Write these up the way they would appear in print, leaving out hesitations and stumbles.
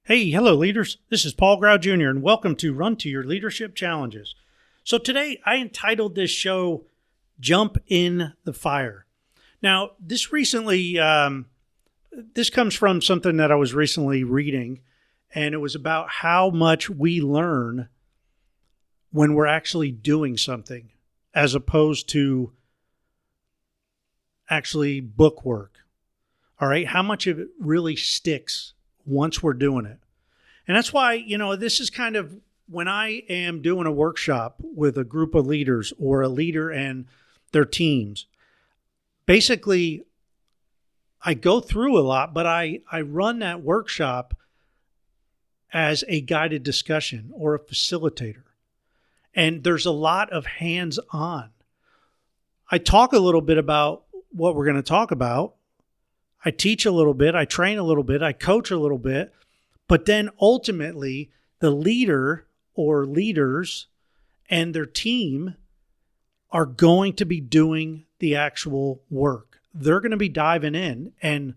Hey, hello leaders. This is Paul Grau Jr. and welcome to Run to Your Leadership Challenges. So today I entitled this show, Jump in the Fire. Now, this comes from something that I was recently reading, and it was about how much we learn when we're actually doing something as opposed to actually book work. All right, how much of it really sticks once we're doing it. And that's why, this is kind of when I am doing a workshop with a group of leaders or a leader and their teams. Basically, I go through a lot, but I run that workshop as a guided discussion or a facilitator. And there's a lot of hands-on. I talk a little bit about what we're going to talk about. I teach a little bit, I train a little bit, I coach a little bit, but then ultimately the leader or leaders and their team are going to be doing the actual work. They're going to be diving in and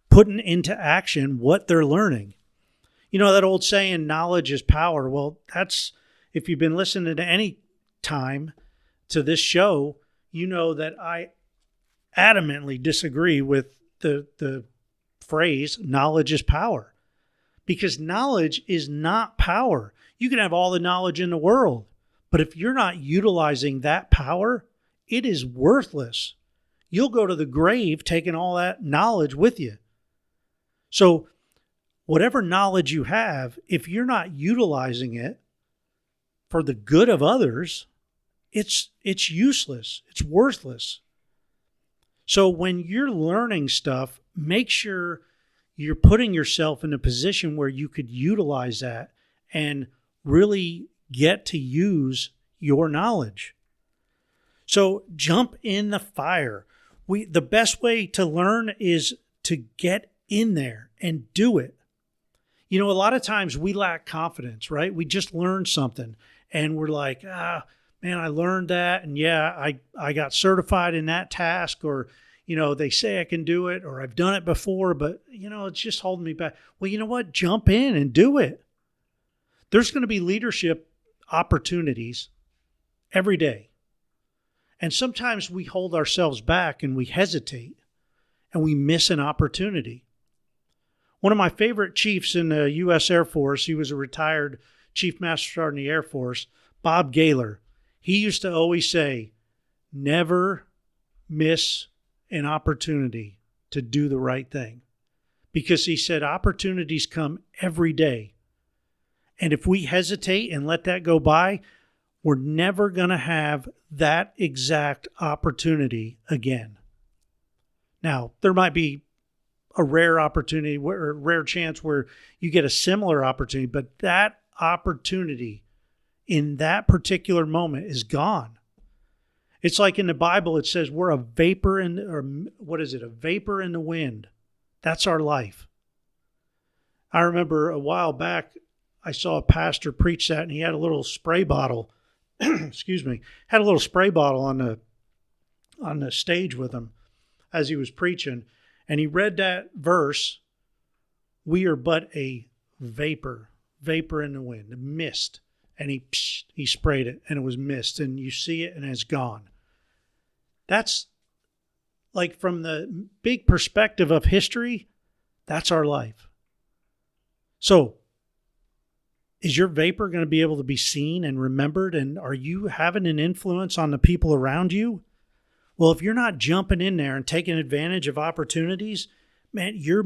putting into action what they're learning. You know that old saying, knowledge is power. Well, that's, if you've been listening to any time to this show, you know that I adamantly disagree with the phrase knowledge is power, because knowledge is not power. You can have all the knowledge in the world, but if you're not utilizing that power, it is worthless. You'll go to the grave taking all that knowledge with you. So whatever knowledge you have, if you're not utilizing it for the good of others, it's useless. It's worthless. So when you're learning stuff, make sure you're putting yourself in a position where you could utilize that and really get to use your knowledge. So jump in the fire. The best way to learn is to get in there and do it. A lot of times we lack confidence, right? We just learned something and we're like, man, I learned that. And yeah, I got certified in that task, or, they say I can do it, or I've done it before, but, it's just holding me back. Well, you know what? Jump in and do it. There's going to be leadership opportunities every day. And sometimes we hold ourselves back and we hesitate and we miss an opportunity. One of my favorite chiefs in the U.S. Air Force, he was a retired Chief Master Sergeant in the Air Force, Bob Gaylor. He used to always say, never miss an opportunity to do the right thing. Because he said opportunities come every day. And if we hesitate and let that go by, we're never going to have that exact opportunity again. Now, there might be a rare opportunity or a rare chance where you get a similar opportunity, but that opportunity in that particular moment is gone. It's like in the Bible, it says we're a vapor a vapor in the wind. That's our life. I remember a while back, I saw a pastor preach that, and he had a little spray bottle, had a little spray bottle on the stage with him as he was preaching. And he read that verse, we are but a vapor in the wind, a mist. And he sprayed it, and it was mist, and you see it, and it's gone. That's like, from the big perspective of history, that's our life. So is your vapor going to be able to be seen and remembered? And are you having an influence on the people around you? Well, if you're not jumping in there and taking advantage of opportunities, man, you're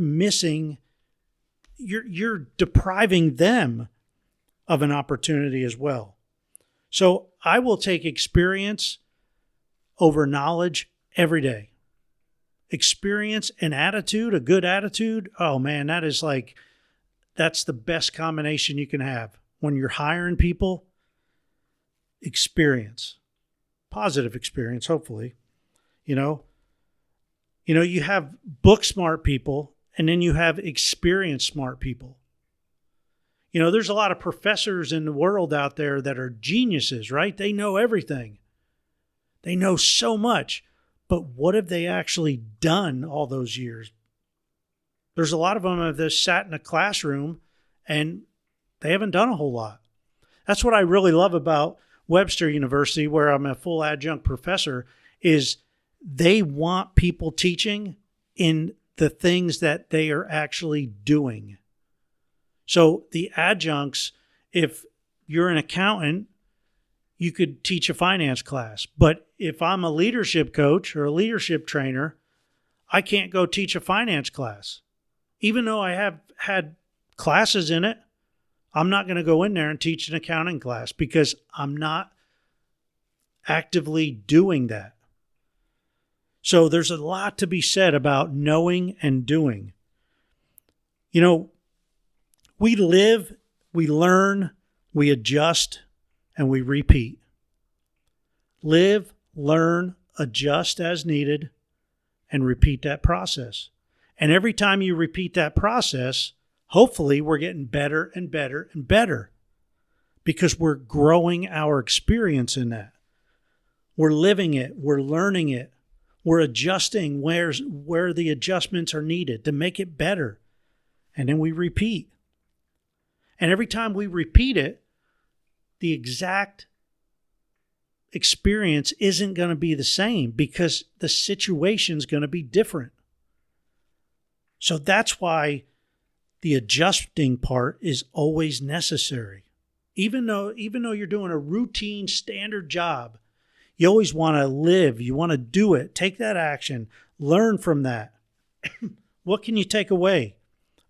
depriving them of an opportunity as well. So I will take experience over knowledge every day. Experience and attitude, a good attitude, oh man, that's the best combination you can have. When you're hiring people, experience, positive experience, hopefully. You have book smart people, and then you have experience smart people. There's a lot of professors in the world out there that are geniuses, right? They know everything. They know so much, but what have they actually done all those years? There's a lot of them that have sat in a classroom and they haven't done a whole lot. That's what I really love about Webster University, where I'm a full adjunct professor, is they want people teaching in the things that they are actually doing. So the adjuncts, if you're an accountant, you could teach a finance class. But if I'm a leadership coach or a leadership trainer, I can't go teach a finance class. Even though I have had classes in it, I'm not going to go in there and teach an accounting class because I'm not actively doing that. So there's a lot to be said about knowing and doing. You know, we live, we learn, we adjust, and we repeat. Live, learn, adjust as needed, and repeat that process. And every time you repeat that process, hopefully we're getting better and better and better because we're growing our experience in that. We're living it. We're learning it. We're adjusting where the adjustments are needed to make it better. And then we repeat. And every time we repeat it, the exact experience isn't going to be the same because the situation's going to be different. So that's why the adjusting part is always necessary. Even though you're doing a routine standard job, you always want to live, you want to do it, take that action, learn from that. What can you take away?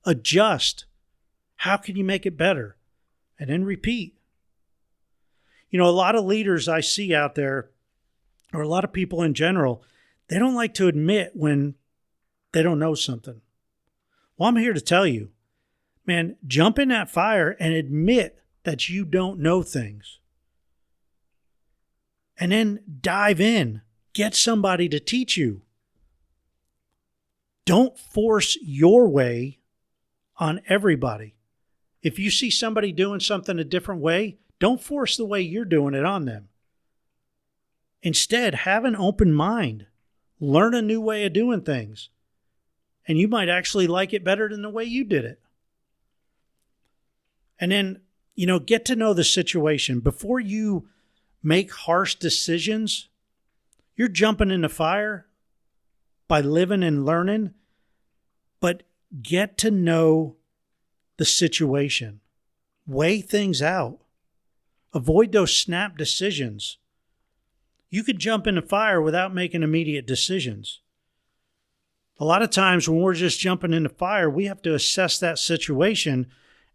Adjust. How can you make it better? And then repeat. You know, a lot of leaders I see out there, or a lot of people in general, they don't like to admit when they don't know something. Well, I'm here to tell you, man, jump in that fire and admit that you don't know things. And then dive in. Get somebody to teach you. Don't force your way on everybody. If you see somebody doing something a different way, don't force the way you're doing it on them. Instead, have an open mind. Learn a new way of doing things. And you might actually like it better than the way you did it. And then, get to know the situation. Before you make harsh decisions, you're jumping in the fire by living and learning, but get to know the situation. Weigh things out. Avoid those snap decisions. You could jump in the fire without making immediate decisions. A lot of times when we're just jumping in the fire, we have to assess that situation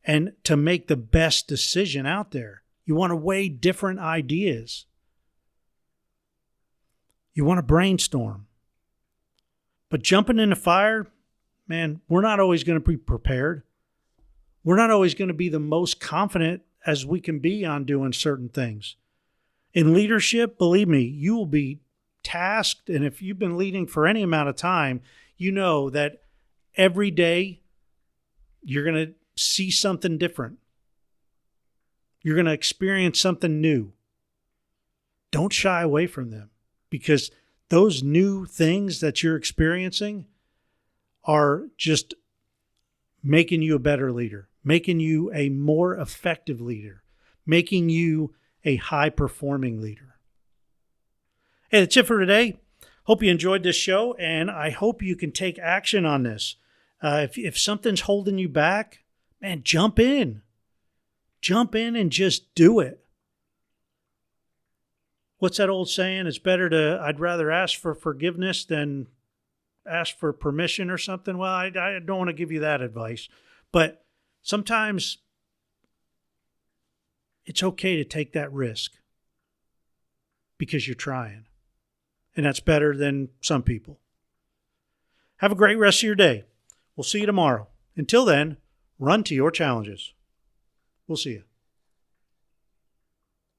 and to make the best decision out there. You want to weigh different ideas. You want to brainstorm. But jumping in the fire, man, we're not always going to be prepared. We're not always going to be the most confident as we can be on doing certain things. In leadership, believe me, you will be tasked, and if you've been leading for any amount of time, you know that every day you're going to see something different. You're going to experience something new. Don't shy away from them because those new things that you're experiencing are just making you a better leader, making you a more effective leader, making you a high-performing leader. Hey, that's it for today. Hope you enjoyed this show, and I hope you can take action on this. If something's holding you back, man, jump in. Jump in and just do it. What's that old saying? I'd rather ask for forgiveness than ask for permission or something. Well, I don't want to give you that advice, but sometimes it's okay to take that risk because you're trying. And that's better than some people. Have a great rest of your day. We'll see you tomorrow. Until then, run to your challenges. We'll see you.